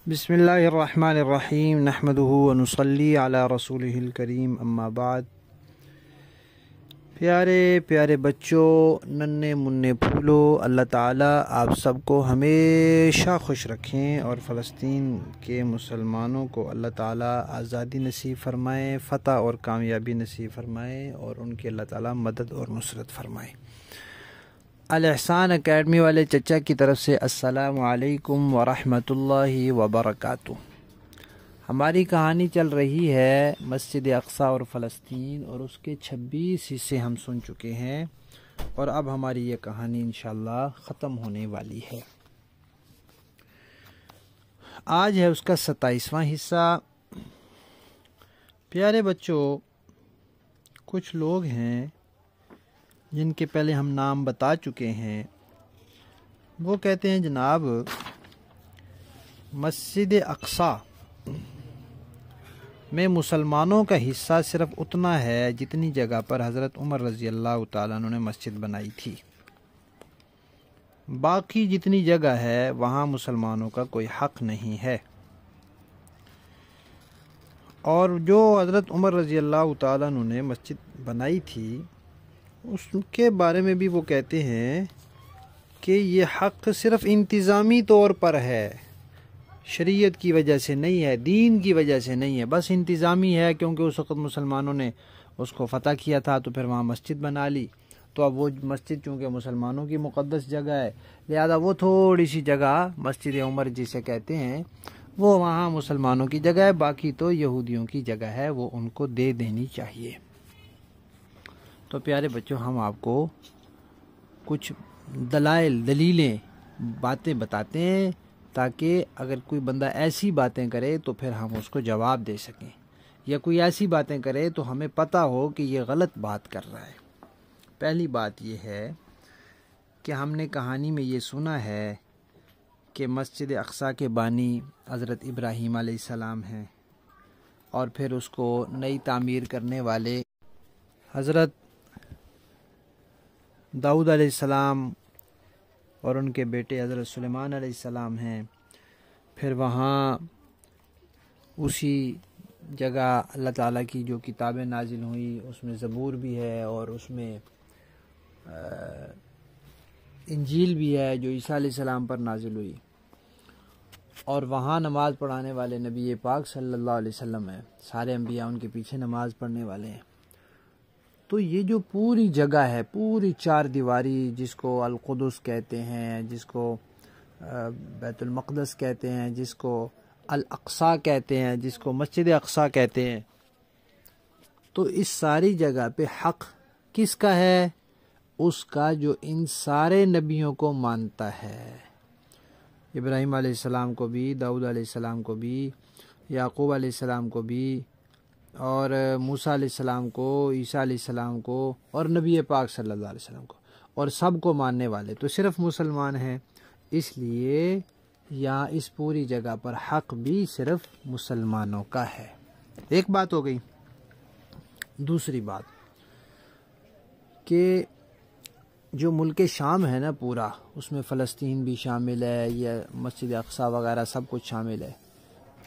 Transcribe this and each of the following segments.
بسم اللہ الرحمن الرحیم نحمدہ ونصلی علی رسولہ الکریم اما بعد۔ پیارے پیارے بچوں، ننھے منھے پھولو، اللہ تعالیٰ آپ سب کو ہمیشہ خوش رکھیں اور فلسطین کے مسلمانوں کو اللہ تعالیٰ آزادی نصیب فرمائے، فتح اور کامیابی نصیب فرمائے اور ان کی اللہ تعالیٰ مدد اور نصرت فرمائے۔ الاحسان اکیڈمی والے چچا کی طرف سے السلام علیکم ورحمۃ اللہ وبرکاتہ۔ ہماری کہانی چل رہی ہے مسجد اقصیٰ اور فلسطین، اور اس کے 26 حصے ہم سن چکے ہیں، اور اب ہماری یہ کہانی انشاءاللہ ختم ہونے والی ہے۔ آج ہے اس کا 27واں حصہ۔ پیارے بچوں، کچھ لوگ ہیں جن کے پہلے ہم نام بتا چکے ہیں، وہ کہتے ہیں جناب مسجد اقصیٰ میں مسلمانوں کا حصہ صرف اتنا ہے جتنی جگہ پر حضرت عمر رضی اللہ تعالیٰ عنہ نے مسجد بنائی تھی، باقی جتنی جگہ ہے وہاں مسلمانوں کا کوئی حق نہیں ہے۔ اور جو حضرت عمر رضی اللہ تعالیٰ عنہ نے مسجد بنائی تھی، اس کے بارے میں بھی وہ کہتے ہیں کہ یہ حق صرف انتظامی طور پر ہے، شریعت کی وجہ سے نہیں ہے، دین کی وجہ سے نہیں ہے، بس انتظامی ہے، کیونکہ اس وقت مسلمانوں نے اس کو فتح کیا تھا تو پھر وہاں مسجد بنا لی، تو اب وہ مسجد چونکہ مسلمانوں کی مقدس جگہ ہے، لہذا وہ تھوڑی سی جگہ مسجد عمر جسے کہتے ہیں وہ وہاں مسلمانوں کی جگہ ہے، باقی تو یہودیوں کی جگہ ہے، وہ ان کو دے دینی چاہیے۔ تو پیارے بچوں، ہم آپ کو کچھ دلیلیں باتیں بتاتے ہیں تاکہ اگر کوئی بندہ ایسی باتیں کرے تو پھر ہم اس کو جواب دے سکیں، یا کوئی ایسی باتیں کرے تو ہمیں پتہ ہو کہ یہ غلط بات کر رہا ہے۔ پہلی بات یہ ہے کہ ہم نے کہانی میں یہ سنا ہے کہ مسجد اقصیٰ کے بانی حضرت ابراہیم علیہ السلام ہیں، اور پھر اس کو نئی تعمیر کرنے والے حضرت داؤد علیہ السلام اور ان کے بیٹے حضرت سلیمان علیہ السلام ہیں۔ پھر وہاں اسی جگہ اللہ تعالیٰ کی جو کتابیں نازل ہوئیں، اس میں زبور بھی ہے اور اس میں انجیل بھی ہے جو عیسیٰ علیہ السلام پر نازل ہوئی، اور وہاں نماز پڑھانے والے نبی پاک صلی اللہ علیہ وسلم ہیں، سارے انبیاء ان کے پیچھے نماز پڑھنے والے ہیں۔ تو یہ جو پوری جگہ ہے، پوری چار دیواری، جس کو القدس کہتے ہیں، جس کو بیت المقدس کہتے ہیں، جس کو الاقصیٰ کہتے ہیں، جس کو مسجد اقصیٰ کہتے ہیں، تو اس ساری جگہ پہ حق کس کا ہے؟ اس کا جو ان سارے نبیوں کو مانتا ہے، ابراہیم علیہ السلام کو بھی، داؤد علیہ السلام کو بھی، یعقوب علیہ السلام کو بھی، اور موسیٰ علیہ السلام کو، عیسیٰ علیہ السلام کو، اور نبی پاک صلی اللہ علیہ وسلم کو، اور سب کو ماننے والے تو صرف مسلمان ہیں، اس لیے یہاں اس پوری جگہ پر حق بھی صرف مسلمانوں کا ہے۔ ایک بات ہو گئی۔ دوسری بات کہ جو ملک شام ہے نا پورا، اس میں فلسطین بھی شامل ہے، یا مسجد اقصیٰ وغیرہ سب کچھ شامل ہے،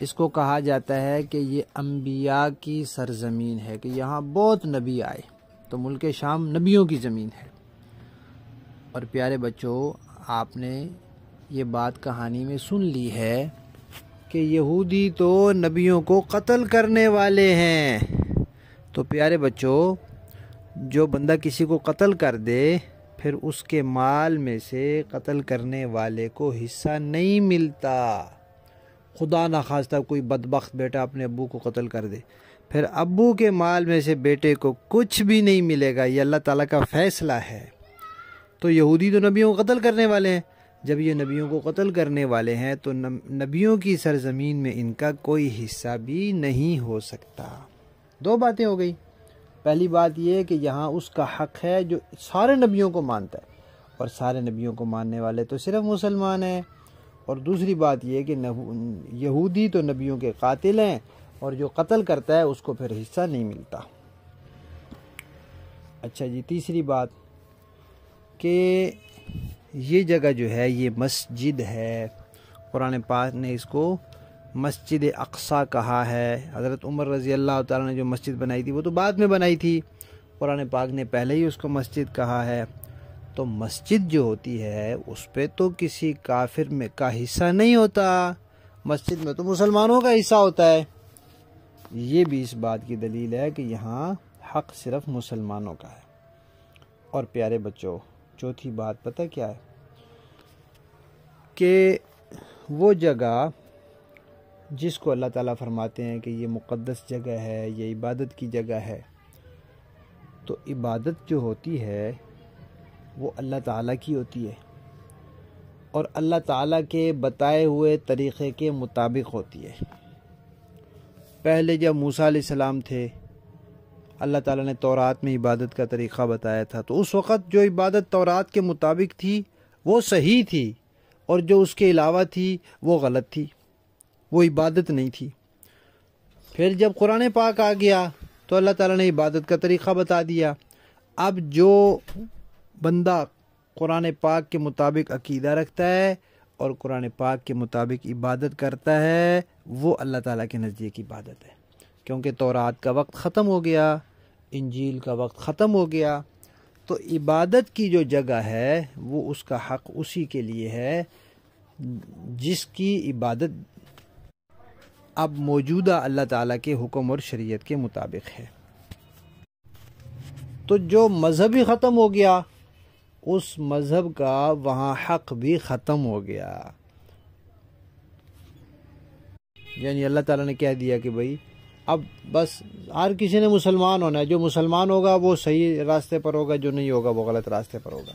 اس کو کہا جاتا ہے کہ یہ انبیاء کی سرزمین ہے، کہ یہاں بہت نبی آئے، تو ملک شام نبیوں کی زمین ہے۔ اور پیارے بچوں، آپ نے یہ بات کہانی میں سن لی ہے کہ یہودی تو نبیوں کو قتل کرنے والے ہیں۔ تو پیارے بچوں، جو بندہ کسی کو قتل کر دے، پھر اس کے مال میں سے قتل کرنے والے کو حصہ نہیں ملتا۔ خدا نخواستہ کوئی بدبخت بیٹا اپنے ابو کو قتل کر دے، پھر ابو کے مال میں سے بیٹے کو کچھ بھی نہیں ملے گا، یہ اللہ تعالیٰ کا فیصلہ ہے۔ تو یہودی تو نبیوں کو قتل کرنے والے ہیں، جب یہ نبیوں کو قتل کرنے والے ہیں تو نبیوں کی سرزمین میں ان کا کوئی حصہ بھی نہیں ہو سکتا۔ دو باتیں ہو گئی۔ پہلی بات یہ کہ یہاں اس کا حق ہے جو سارے نبیوں کو مانتا ہے، اور سارے نبیوں کو ماننے والے تو صرف مسلمان ہیں۔ اور دوسری بات یہ کہ یہودی تو نبیوں کے قاتل ہیں، اور جو قتل کرتا ہے اس کو پھر حصہ نہیں ملتا۔ اچھا جی، تیسری بات کہ یہ جگہ جو ہے یہ مسجد ہے، قرآن پاک نے اس کو مسجد اقصی کہا ہے۔ حضرت عمر رضی اللہ تعالیٰ نے جو مسجد بنائی تھی وہ تو بعد میں بنائی تھی، قرآن پاک نے پہلے ہی اس کو مسجد کہا ہے۔ تو مسجد جو ہوتی ہے اس پہ تو کسی کافر میں کا حصہ نہیں ہوتا، مسجد میں تو مسلمانوں کا حصہ ہوتا ہے۔ یہ بھی اس بات کی دلیل ہے کہ یہاں حق صرف مسلمانوں کا ہے۔ اور پیارے بچوں، چوتھی بات پتہ کیا ہے کہ وہ جگہ جس کو اللہ تعالیٰ فرماتے ہیں کہ یہ مقدس جگہ ہے، یہ عبادت کی جگہ ہے، تو عبادت جو ہوتی ہے وہ اللہ تعالیٰ کی ہوتی ہے اور اللہ تعالیٰ کے بتائے ہوئے طریقے کے مطابق ہوتی ہے۔ پہلے جب موسیٰ علیہ السلام تھے، اللہ تعالیٰ نے تورات میں عبادت کا طریقہ بتایا تھا، تو اس وقت جو عبادت تورات کے مطابق تھی وہ صحیح تھی، اور جو اس کے علاوہ تھی وہ غلط تھی، وہ عبادت نہیں تھی۔ پھر جب قرآن پاک آ گیا تو اللہ تعالیٰ نے عبادت کا طریقہ بتا دیا۔ اب جو بندہ قرآن پاک کے مطابق عقیدہ رکھتا ہے اور قرآن پاک کے مطابق عبادت کرتا ہے وہ اللہ تعالیٰ کے نزدیک عبادت ہے، کیونکہ تورات کا وقت ختم ہو گیا، انجیل کا وقت ختم ہو گیا، تو عبادت کی جو جگہ ہے وہ اس کا حق اسی کے لیے ہے جس کی عبادت اب موجودہ اللہ تعالیٰ کے حکم اور شریعت کے مطابق ہے۔ تو جو مذہب ہی ختم ہو گیا اس مذہب کا وہاں حق بھی ختم ہو گیا۔ یعنی اللہ تعالیٰ نے کہہ دیا کہ بھئی اب بس ہر کسی نے مسلمان ہونا ہے، جو مسلمان ہوگا وہ صحیح راستے پر ہوگا، جو نہیں ہوگا وہ غلط راستے پر ہوگا،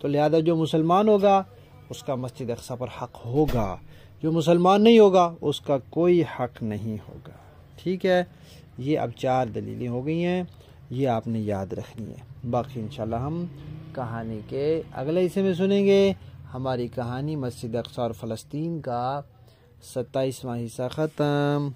تو لہذا جو مسلمان ہوگا اس کا مسجد اقصی پر حق ہوگا، جو مسلمان نہیں ہوگا اس کا کوئی حق نہیں ہوگا۔ ٹھیک ہے، یہ اب 4 دلیلیں ہو گئی ہیں، یہ آپ نے یاد رکھنی ہے۔ باقی انشاءاللہ ہم کہانی کے اگلے حصے میں سنیں گے۔ ہماری کہانی مسجد اقصی اور فلسطین کا 27واں حصہ ختم۔